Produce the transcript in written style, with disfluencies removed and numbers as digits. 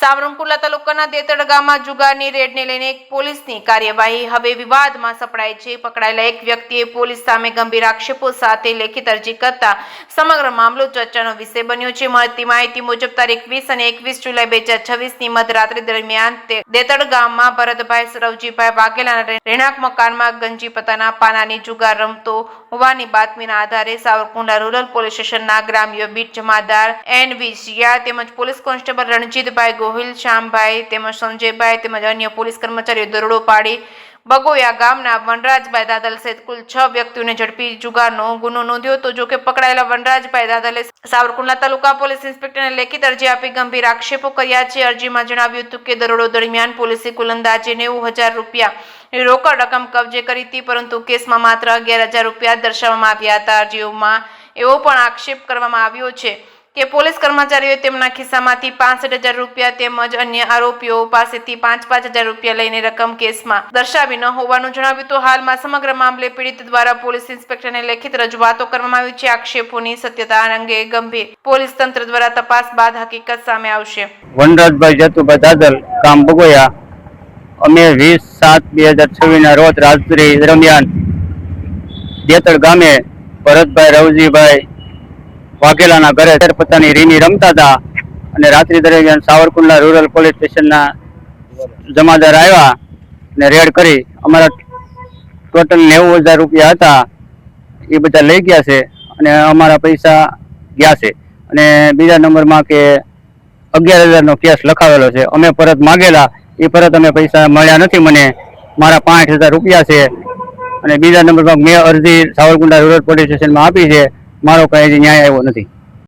સાવરકુંડલા તાલુકાના દેતડ ગામમાં જુગારની રેડને લઈને એક પોલીસની કાર્યવાહી હવે વિવાદમાં સપડાઈ છે। પકડાયેલા એક વ્યક્તિએ પોલીસ સામે ગંભીર આક્ષેપો સાથે લેખિત અરજી કરતા સમગ્ર મામલો ચર્ચાનો વિષય બન્યો છે। મળતી માહિતી મુજબ તારીખ 20 અને 21 જુલાઈ 2026ની મધરાત્રિ દરમિયાન દેતડ ગામમાં ભરતભાઈ સરવજીભાઈ વાઘેલાના રહેણાંક મકાનમાં ગંજી પત્તાના પાનાની જુગાર રમતો હોવાની બાતમીના આધારે સાવરકુંડલા રૂરલ પોલીસ સ્ટેશનના ગ્રામ્ય બીટ જમાદાર NV સિયા તેમજ પોલીસ કોન્સ્ટેબલ રણજીતભાઈ ગોહિલ, શ્યામભાઈ તેમજ સંજયભાઈ તેમજ અન્ય પોલીસ કર્મચારીઓ દરોડો પાડી બગોયા ગામના વનરાજભાઈ દાદલ સહિત કુલ 6 વ્યક્તિઓને ઝડપી જુગારનો ગુનો નોંધ્યો હતો। જો કે પકડાયેલા વનરાજભાઈ દાદલે સાવરકુંડલા તાલુકા પોલીસ ઇન્સ્પેક્ટરને લેખિત અરજી આપી ગંભીર આક્ષેપો કર્યા છે। અરજીમાં જણાવ્યું હતું કે દરોડો દરમિયાન પોલીસે કુલ અંદાજે 90,000 રૂપિયા રોકડ રકમ કબજે કરી હતી, પરંતુ કેસમાં માત્ર 11,000 રૂપિયા દર્શાવવામાં આવ્યા હતા। અરજીઓમાં એવો પણ આક્ષેપ કરવામાં આવ્યો છે કે પોલીસ કર્મચારીઓએ તેમના ખિસ્સામાંથી 65,000 રૂપિયા તેમજ અન્ય આરોપીઓ પાસેથી 5,000 રૂપિયા લઈને રકમ કેસમાં દર્શાવી ન હોવાનું જણાવ્યું હતું। હાલમાં સમગ્ર મામલે પીડિત દ્વારા પોલીસ ઇન્સ્પેક્ટરને લેખિત રજૂઆતો કરવામાં આવી છે। આક્ષેપોની સત્યતા અંગે ગંભીર પોલીસ તંત્ર દ્વારા તપાસ બાદ હકીકત સામે આવશે। વનરાજભાઈ જતુભાઈ દાદલ, ગામ બગોયા। અમે 20/7/2026 રોજ રાત્રિ દરમિયાન દેતડ ગામે ભરતભાઈ રવજીભાઈ વાઘેલાના ઘરે પત્તાની રીમી રમતા હતા અને રાત્રિ દરમિયાન સાવરકુંડલા રૂરલ પોલીસ સ્ટેશનના જમાદાર આવ્યા અને રેડ કરી અમારા ટોટલ 90,000 રૂપિયા હતા એ બધા લઈ ગયા છે અને અમારા પૈસા ગયા છે। અને બીજા નંબરમાં કે 11,000નો કેસ લખાવેલો છે। અમે પરત માગેલા, એ પરત અમે પૈસા મળ્યા નથી। મને મારા 65,000 રૂપિયા છે અને બીજા નંબરમાં મેં અરજી સાવરકુંડલા રૂરલ પોલીસ સ્ટેશનમાં આપી છે, મારો કઈ ન્યાય આવ્યો નથી।